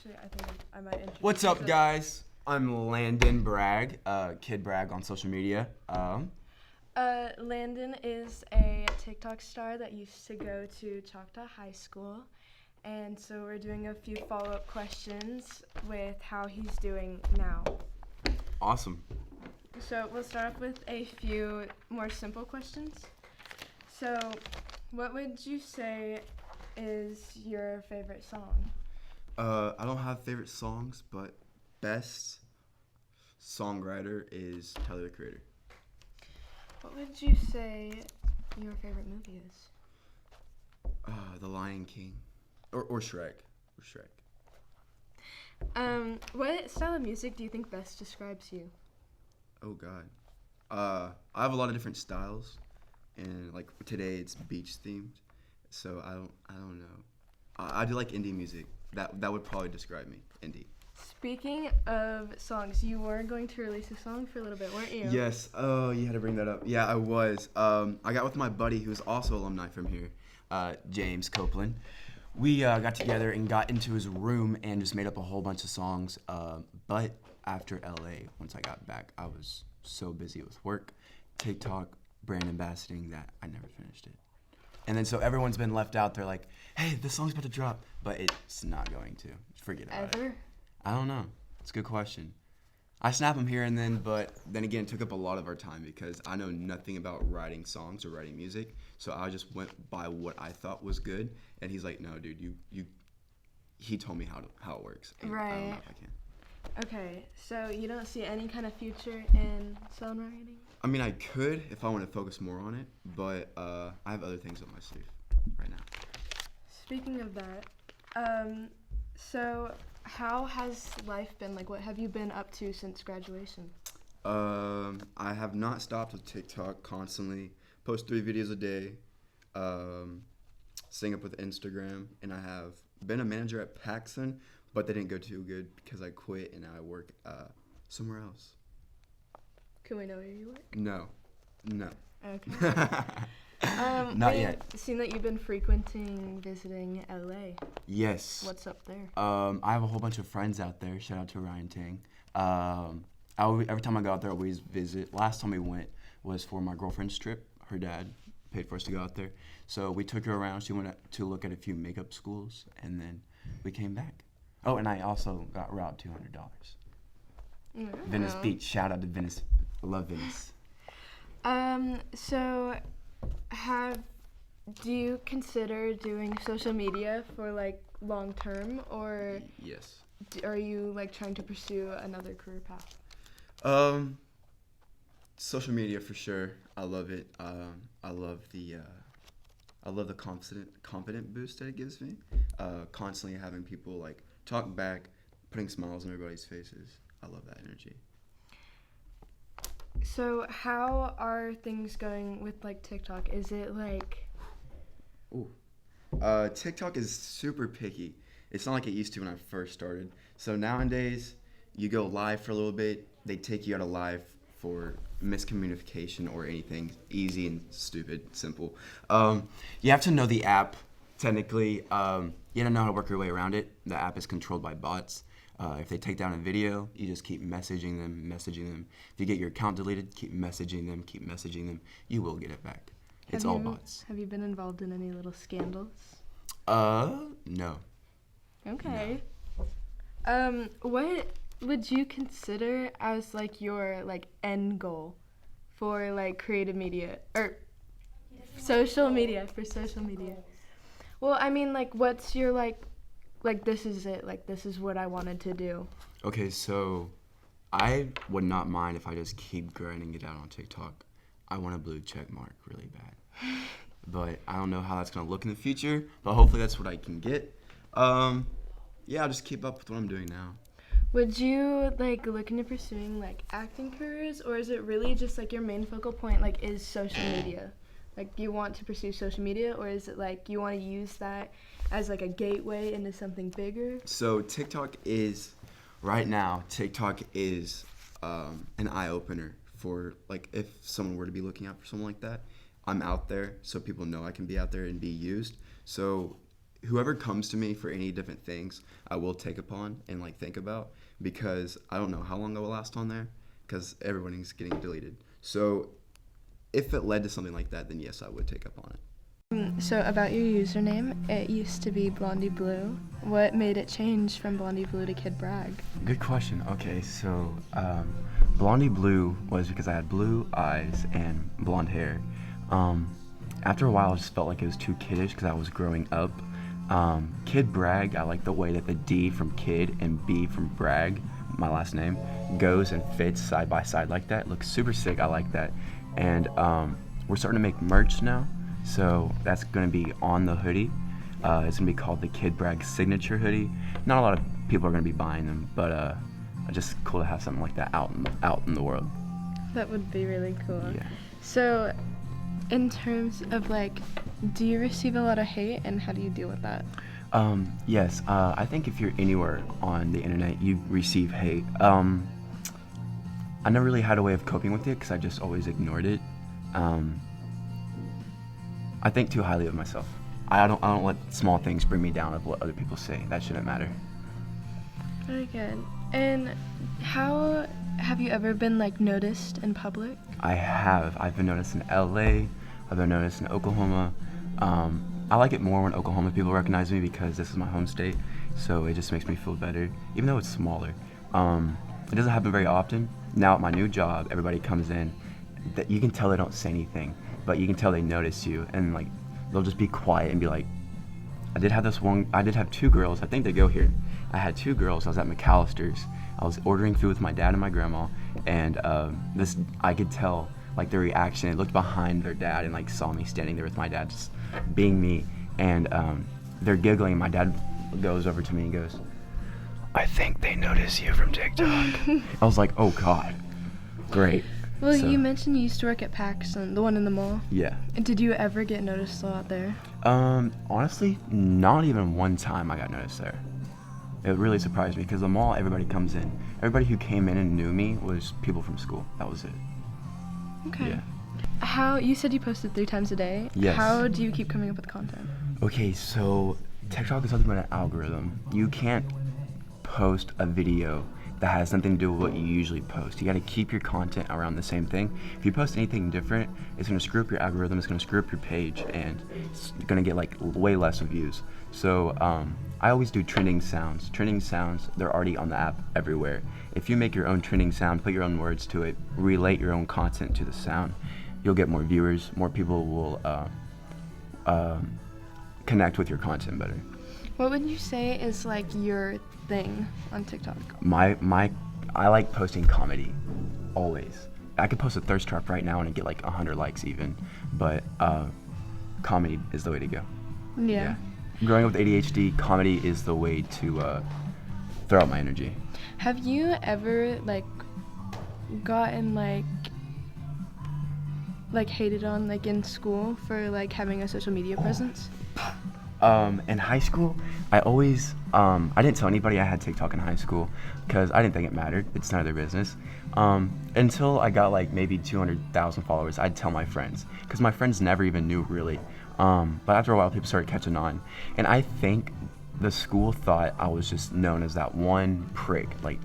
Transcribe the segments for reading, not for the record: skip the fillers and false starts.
Actually, I think I might introduce What's up, myself. guys? I'm Landen Bragg, Kid Bragg on social media. Landon is a TikTok star that used to go to Choctaw High School. And so we're doing a few follow-up questions with how he's doing now. Awesome. So we'll start off with a few more simple questions. So what would you say is your favorite song? I don't have favorite songs, but best songwriter is Tyler the Creator. What would you say your favorite movie is? The Lion King, or Shrek, What style of music do you think best describes you? Oh God. I have a lot of different styles, and like today it's beach themed, so I don't know. I do like indie music. That would probably describe me, indie. Speaking of songs, you were going to release a song for a little bit, weren't you? Yes. Oh, you had to bring that up. Yeah, I was. I got with my buddy who's also alumni from here, James Copeland. We got together and got into his room and just made up a whole bunch of songs. But after LA, once I got back, I was so busy with work, TikTok, brand ambassadoring that I never finished it. And then so everyone's been left out there like, hey, this song's about to drop, but it's not going to. Forget about it. Ever? I don't know. It's a good question. I snap them here and then, but then again, it took up a lot of our time because I know nothing about writing songs or writing music. So I just went by what I thought was good, and he's like, "No, dude, you." He told me how it works. And I don't know Right. if I can. Okay, so you don't see any kind of future in songwriting? I mean, I could if I want to focus more on it, but I have other things on my sleeve right now. Speaking of that, so how has life been? Like, what have you been up to since graduation? I have not stopped with TikTok constantly. Post 3 videos a day. Sing up with Instagram, and I have been a manager at Paxson, but they didn't go too good because I quit and now I work somewhere else. Can we know where you work? No. Okay. Not we've yet. seen that you've been frequenting visiting LA. Yes. What's up there? I have a whole bunch of friends out there. Shout out to Ryan Ting. Every time I go out there, I always visit. Last time we went was for my girlfriend's trip. Her dad paid for us to go out there. So we took her around. She went to look at a few makeup schools, and then we came back. Oh, and I also got robbed $200. Venice Beach. Shout out to Venice. I love Venice. So do you consider doing social media for like long term, or Yes. are you like trying to pursue another career path? Social media for sure. I love it. I love the confident boost that it gives me. Constantly having people like talk back, putting smiles on everybody's faces. I love that energy. So how are things going with like TikTok? Is it like TikTok is super picky. It's not like it used to when I first started. So nowadays, you go live for a little bit. They take you out of live for miscommunication or anything easy and stupid, simple. You have to know the app. Technically, you have to know how to work your way around it. The app is controlled by bots. If they take down a video, you just keep messaging them. If you get your account deleted, keep messaging them. You will get it back. It's all bots. Have you been involved in any little scandals? No. Okay. What would you consider as like your like end goal for like creative media or social media for social media? Well, I mean, like, what's your like this is it, like this is what I wanted to do. Okay, so I would not mind if I just keep grinding it out on TikTok. I want a blue check mark really bad. But I don't know how that's going to look in the future, but hopefully that's what I can get. Yeah, I'll just keep up with what I'm doing now. Would you like look into pursuing like acting careers, or is it really just like your main focal point like is social media? Like, you want to pursue social media, or is it like you want to use that as like a gateway into something bigger? So right now, TikTok is an eye-opener for, like, if someone were to be looking out for someone like that. I'm out there, so people know I can be out there and be used. So whoever comes to me for any different things, I will take upon and like think about, because I don't know how long I will last on there, because everybody's getting deleted. So if it led to something like that, then yes, I would take up on it. So about your username, it used to be Blondie Blue. What made it change from Blondie Blue to Kid Bragg? Good question. Okay, so Blondie Blue was because I had blue eyes and blonde hair. After a while, I just felt like it was too kiddish because I was growing up. Kid Bragg, I like the way that the D from Kid and B from Bragg, my last name, goes and fits side by side like that. It looks super sick. I like that. And we're starting to make merch now. So that's going to be on the hoodie. It's going to be called the Kid Bragg Signature Hoodie. Not a lot of people are going to be buying them, but just cool to have something like that out in the world. That would be really cool. Yeah. So in terms of like, do you receive a lot of hate, and how do you deal with that? Yes. I think if you're anywhere on the internet, you receive hate. I never really had a way of coping with it because I just always ignored it. I think too highly of myself. I don't let small things bring me down of what other people say. That shouldn't matter. Very good. And how have you ever been like noticed in public? I have. I've been noticed in LA. I've been noticed in Oklahoma. I like it more when Oklahoma people recognize me because this is my home state. So it just makes me feel better, even though it's smaller. It doesn't happen very often. Now at my new job, everybody comes in. That you can tell they don't say anything, but you can tell they notice you, and like they'll just be quiet and be like, I did have 2 girls, I think they go here. I had 2 girls, I was at McAllister's. I was ordering food with my dad and my grandma, and I could tell like their reaction. They looked behind their dad and like saw me standing there with my dad just being me, and they're giggling, and my dad goes over to me and goes, I think they notice you from TikTok. I was like, oh God, great. Well, So- you mentioned you used to work at Paxson, the one in the mall. Yeah. And did you ever get noticed a lot there? Honestly, not even one time I got noticed there. It really surprised me because the mall, everybody comes in. Everybody who came in and knew me was people from school. That was it. Okay. Yeah. How, you said you posted 3 times a day. Yes. How do you keep coming up with content? Okay, so TikTok is nothing but an algorithm. You can't post a video that has nothing to do with what you usually post. You gotta keep your content around the same thing. If you post anything different, it's gonna screw up your algorithm, it's gonna screw up your page, and it's gonna get like way less views. So I always do trending sounds. Trending sounds, they're already on the app everywhere. If you make your own trending sound, put your own words to it, relate your own content to the sound, you'll get more viewers, more people will connect with your content better. What would you say is like your thing on TikTok? I like posting comedy, always. I could post a thirst trap right now and get like 100 likes even, but comedy is the way to go. Yeah. Growing up with ADHD, comedy is the way to throw out my energy. Have you ever like gotten like hated on like in school for like having a social media presence? In high school, I always, I didn't tell anybody I had TikTok in high school because I didn't think it mattered. It's none of their business. Until I got like maybe 200,000 followers, I'd tell my friends because my friends never even knew really. But after a while, people started catching on. And I think the school thought I was just known as that one prick, like,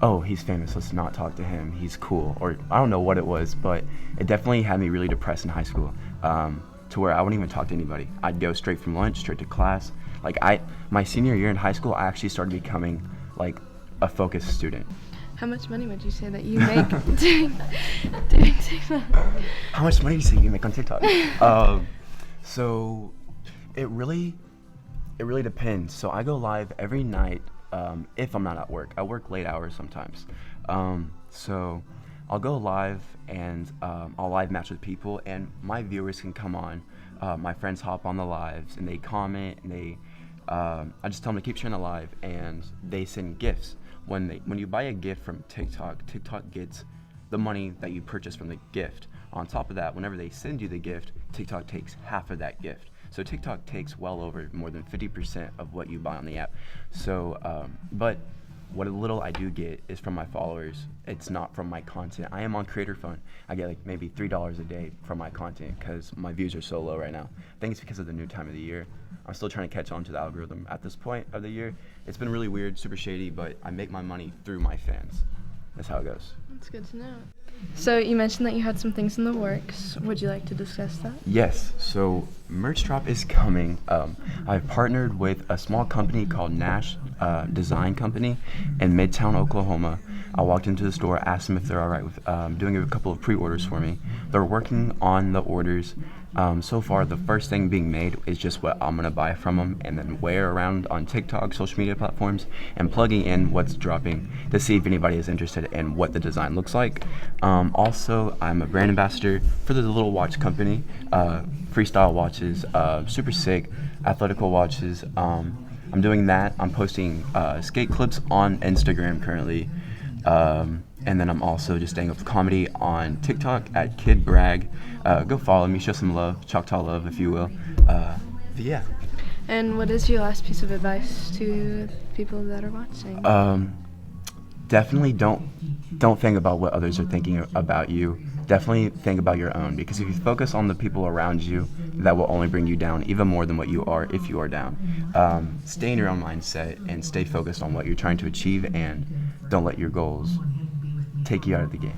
oh, he's famous, let's not talk to him, he's cool. Or I don't know what it was, but it definitely had me really depressed in high school. To where I wouldn't even talk to anybody. I'd go straight from lunch, straight to class. Like my senior year in high school, I actually started becoming like a focused student. How much money would you say that you make doing TikTok? How much money do you say you make on TikTok? So it really depends. So I go live every night if I'm not at work. I work late hours sometimes. So I'll go live and I'll live match with people, and my viewers can come on. My friends hop on the lives and they comment, and I just tell them to keep sharing the live, and they send gifts. When you buy a gift from TikTok, TikTok gets the money that you purchase from the gift. On top of that, whenever they send you the gift, TikTok takes half of that gift. So TikTok takes well over more than 50% of what you buy on the app. So, but what little I do get is from my followers. It's not from my content. I am on Creator Phone. I get like maybe $3 a day from my content because my views are so low right now. I think it's because of the new time of the year. I'm still trying to catch on to the algorithm at this point of the year. It's been really weird, super shady, but I make my money through my fans. That's how it goes. That's good to know. So you mentioned that you had some things in the works. Would you like to discuss that? Yes, so merch drop is coming. I've partnered with a small company called Nash Design Company in Midtown, Oklahoma. I walked into the store, asked them if they're all right with doing a couple of pre-orders for me. They're working on the orders. So far, the first thing being made is just what I'm going to buy from them and then wear around on TikTok, social media platforms, and plugging in what's dropping to see if anybody is interested in what the design looks like. Also, I'm a brand ambassador for the little watch company, Freestyle Watches, super sick, athletical watches. I'm doing that. I'm posting skate clips on Instagram currently. And then I'm also just staying up with comedy on TikTok at Kid Bragg. Go follow me, show some love, Choctaw love, if you will. But yeah. And what is your last piece of advice to people that are watching? Definitely don't think about what others are thinking about you. Definitely think about your own, because if you focus on the people around you, that will only bring you down even more than what you are if you are down. Stay in your own mindset and stay focused on what you're trying to achieve, and don't let your goals take you out of the game.